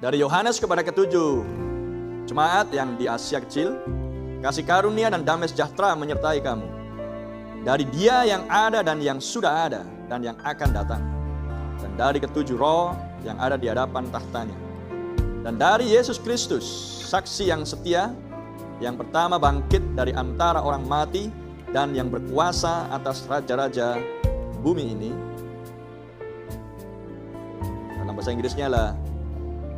Dari Yohanes kepada ketujuh jemaat yang di Asia Kecil, kasih karunia dan damai sejahtera menyertai kamu. Dari Dia yang ada dan yang sudah ada dan yang akan datang. Dan dari ketujuh roh yang ada di hadapan tahtanya. Dan dari Yesus Kristus, saksi yang setia, yang pertama bangkit dari antara orang mati dan yang berkuasa atas raja-raja bumi ini. Dalam bahasa Inggrisnya lah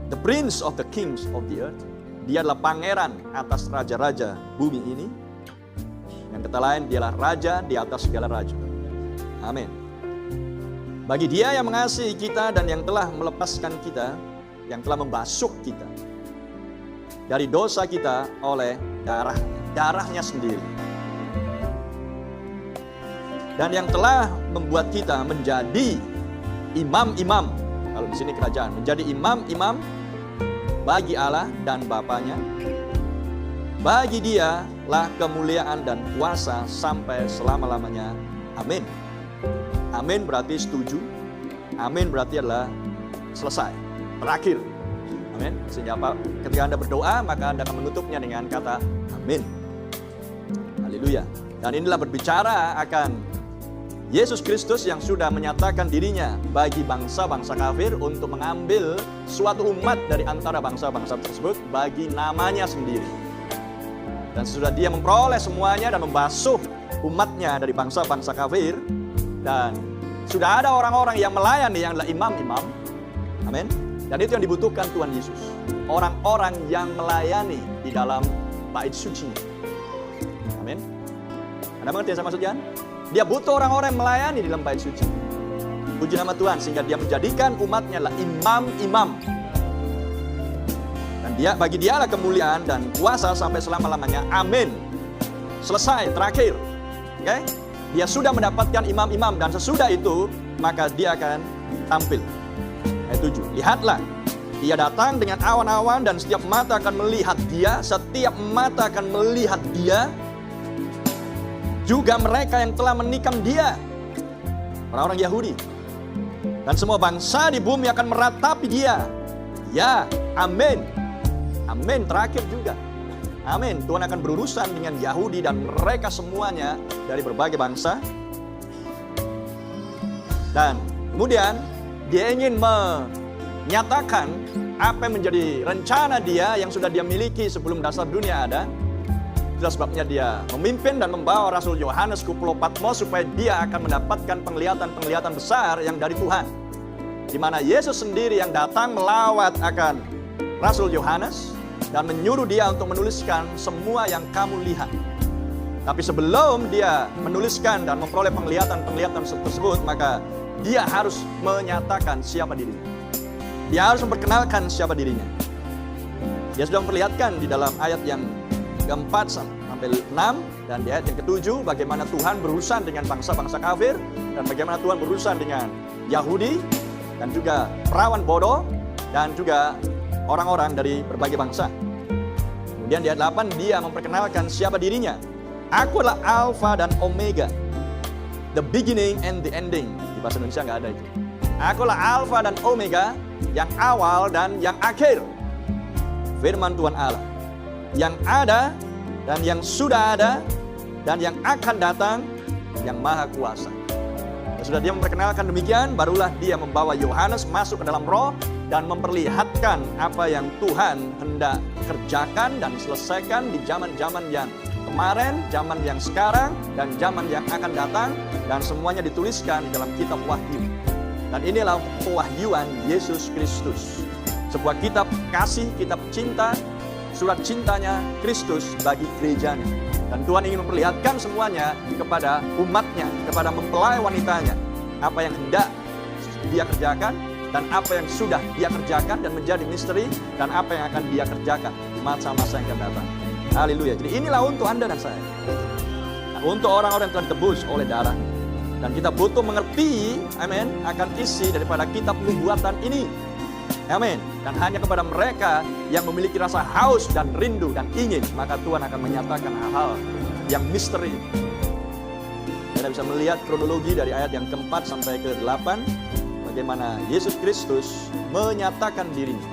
The Prince of the Kings of the Earth. Dia adalah pangeran atas raja-raja bumi ini. Yang kata lain, dialah raja di atas segala raja. Amin. Bagi Dia yang mengasihi kita dan yang telah melepaskan kita, yang telah membasuh kita dari dosa kita oleh darahnya sendiri. Dan yang telah membuat kita menjadi imam-imam. Kalau di sini kerajaan, menjadi imam-imam bagi Allah dan Bapanya. Bagi Dia lah kemuliaan dan kuasa sampai selama-lamanya. Amin. Amin berarti setuju. Amin berarti adalah selesai, terakhir. Amin. Sehingga apa? Ketika Anda berdoa, maka Anda akan menutupnya dengan kata amin. Haleluya. Dan inilah berbicara akan Yesus Kristus yang sudah menyatakan dirinya bagi bangsa-bangsa kafir untuk mengambil suatu umat dari antara bangsa-bangsa tersebut bagi namanya sendiri. Dan sesudah Dia memperoleh semuanya dan membasuh umatnya dari bangsa-bangsa kafir, dan sudah ada orang-orang yang melayani yang adalah imam-imam. Amin. Dan itu yang dibutuhkan Tuhan Yesus. Orang-orang yang melayani di dalam bait suci. Amin. Anda mengerti yang saya maksudkan? Dia butuh orang-orang yang melayani di dalam bait suci. Puji nama Tuhan, sehingga Dia menjadikan umatnya adalah imam-imam. Dan bagi Dia lah kemuliaan dan kuasa sampai selama-lamanya. Amin. Selesai, terakhir. Oke? Dia sudah mendapatkan imam-imam, dan sesudah itu maka Dia akan tampil. Ayat 7. Lihatlah, Dia datang dengan awan-awan dan setiap mata akan melihat Dia. Setiap mata akan melihat Dia. Juga mereka yang telah menikam Dia, orang-orang Yahudi. Dan semua bangsa di bumi akan meratapi Dia. Ya, amin. Amin, terakhir juga. Amin, Tuhan akan berurusan dengan Yahudi dan mereka semuanya dari berbagai bangsa. Dan kemudian Dia ingin menyatakan apa yang menjadi rencana Dia yang sudah Dia miliki sebelum dasar dunia ada. Itulah sebabnya Dia memimpin dan membawa Rasul Yohanes ke Pulau Patmos supaya dia akan mendapatkan penglihatan-penglihatan besar yang dari Tuhan. Di mana Yesus sendiri yang datang melawat akan Rasul Yohanes dan menyuruh dia untuk menuliskan semua yang kamu lihat. Tapi sebelum dia menuliskan dan memperoleh penglihatan-penglihatan tersebut, maka dia harus menyatakan siapa dirinya. Dia harus memperkenalkan siapa dirinya. Dia sudah memperlihatkan di dalam ayat yang keempat sampai 6 dan di ayat yang ketujuh bagaimana Tuhan berurusan dengan bangsa-bangsa kafir dan bagaimana Tuhan berurusan dengan Yahudi dan juga perawan bodoh dan juga orang-orang dari berbagai bangsa. Kemudian di ayat 8 Dia memperkenalkan siapa dirinya. Aku adalah Alpha dan Omega, the beginning and the ending. Di bahasa Indonesia nggak ada itu. Aku adalah Alpha dan Omega, yang awal dan yang akhir. Firman Tuhan Allah, yang ada dan yang sudah ada dan yang akan datang, yang maha kuasa. Dan sudah Dia memperkenalkan demikian, barulah Dia membawa Yohanes masuk ke dalam roh dan memperlihatkan apa yang Tuhan hendak kerjakan dan selesaikan di zaman-zaman yang kemarin, zaman yang sekarang, dan zaman yang akan datang, dan semuanya dituliskan di dalam kitab Wahyu. Dan inilah pewahyuan Yesus Kristus, sebuah kitab kasih, kitab cinta, surat cintanya Kristus bagi gerejanya. Dan Tuhan ingin memperlihatkan semuanya kepada umatnya, kepada mempelai wanitanya, apa yang hendak Dia kerjakan dan apa yang sudah Dia kerjakan dan menjadi misteri, dan apa yang akan Dia kerjakan di masa-masa yang akan datang. Haleluya. Jadi inilah untuk Anda dan saya. Nah, untuk orang-orang yang telah ditebus oleh darah. Dan kita butuh mengerti, amin, akan isi daripada kitab nubuatan ini. Amin. Dan hanya kepada mereka yang memiliki rasa haus dan rindu dan ingin, maka Tuhan akan menyatakan hal-hal yang misteri. Kita bisa melihat kronologi dari ayat yang keempat sampai ke-8, bagaimana Yesus Kristus menyatakan dirinya.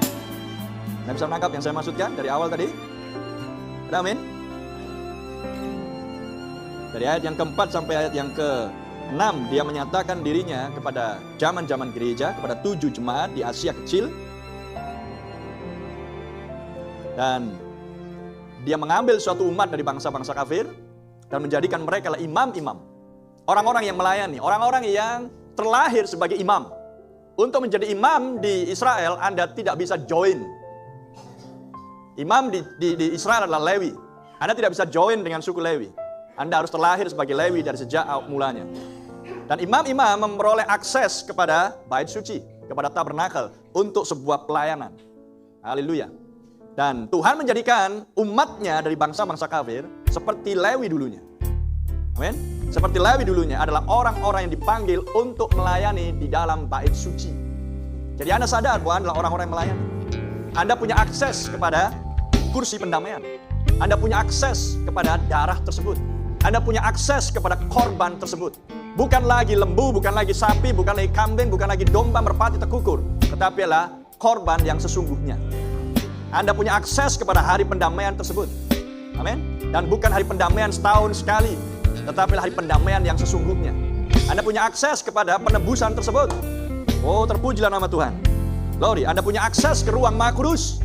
Anda bisa menangkap yang saya maksudkan dari awal tadi? Ada amin? Dari ayat yang keempat sampai ayat yang ke-6, dia menyatakan dirinya kepada zaman-zaman gereja, kepada 7 jemaat di Asia Kecil. Dan dia mengambil suatu umat dari bangsa-bangsa kafir dan menjadikan mereka lah imam-imam. Orang-orang yang melayani, orang-orang yang terlahir sebagai imam. Untuk menjadi imam di Israel, Anda tidak bisa join. Imam di Israel adalah Lewi. Anda tidak bisa join dengan suku Lewi. Anda harus terlahir sebagai Lewi dari sejak mulanya. Dan imam-imam memperoleh akses kepada bait suci, kepada tabernakel untuk sebuah pelayanan. Haleluya. Dan Tuhan menjadikan umatnya dari bangsa-bangsa kafir seperti Lewi dulunya. Amin. Seperti Lewi dulunya adalah orang-orang yang dipanggil untuk melayani di dalam bait suci. Jadi Anda sadar bahwa Anda adalah orang-orang yang melayani. Anda punya akses kepada kursi pendamaian. Anda punya akses kepada darah tersebut. Anda punya akses kepada korban tersebut. Bukan lagi lembu, bukan lagi sapi, bukan lagi kambing, bukan lagi domba merpati tekukur. Tetapi adalah korban yang sesungguhnya. Anda punya akses kepada hari pendamaian tersebut. Amin. Dan bukan hari pendamaian setahun sekali, tetapi hari pendamaian yang sesungguhnya. Anda punya akses kepada penebusan tersebut. Oh, terpujilah nama Tuhan. Glory, Anda punya akses ke ruang Maha Kudus.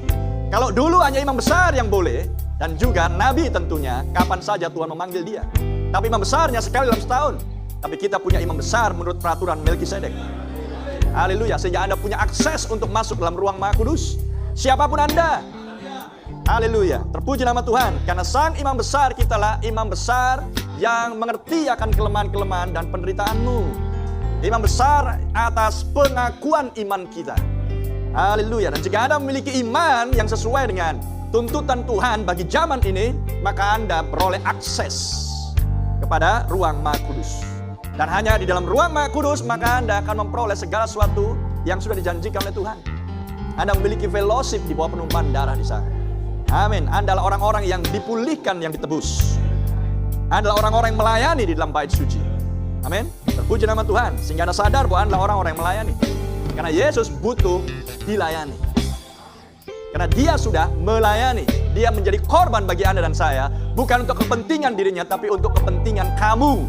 Kalau dulu hanya imam besar yang boleh, dan juga nabi tentunya, kapan saja Tuhan memanggil dia. Tapi imam besarnya sekali dalam setahun. Tapi kita punya imam besar menurut peraturan Melkisedek. Haleluya, sehingga Anda punya akses untuk masuk dalam ruang Maha Kudus. Siapapun Anda. Haleluya, terpuji nama Tuhan. Karena sang imam besar kitalah imam besar yang mengerti akan kelemahan-kelemahan dan penderitaanmu. Imam besar atas pengakuan iman kita. Haleluya. Dan jika Anda memiliki iman yang sesuai dengan tuntutan Tuhan bagi zaman ini, maka Anda beroleh akses kepada ruang Maha Kudus. Dan hanya di dalam ruang Maha Kudus, maka Anda akan memperoleh segala sesuatu yang sudah dijanjikan oleh Tuhan. Anda memiliki fellowship di bawah penumpahan darah di sana. Amin. Anda adalah orang-orang yang dipulihkan, yang ditebus. Anda adalah orang-orang yang melayani di dalam bait suci. Amin. Terpuji nama Tuhan. Sehingga Anda sadar bahwa Anda adalah orang-orang yang melayani. Karena Yesus butuh dilayani. Karena dia sudah melayani. Dia menjadi korban bagi Anda dan saya. Bukan untuk kepentingan dirinya, tapi untuk kepentingan kamu.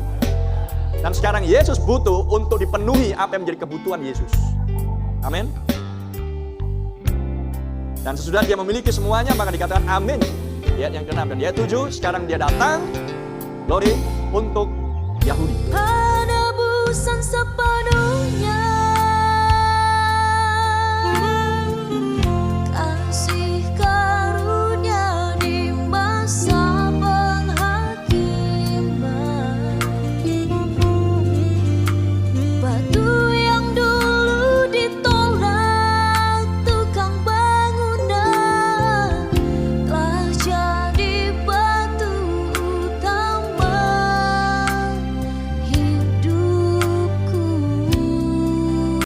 Dan sekarang Yesus butuh untuk dipenuhi apa yang menjadi kebutuhan Yesus. Amin. Dan sesudah dia memiliki semuanya, maka dikatakan amin. Ayat yang ke-6 dan ayat 7, sekarang dia datang, glory, untuk Yahudi. Penebusan sepenuhnya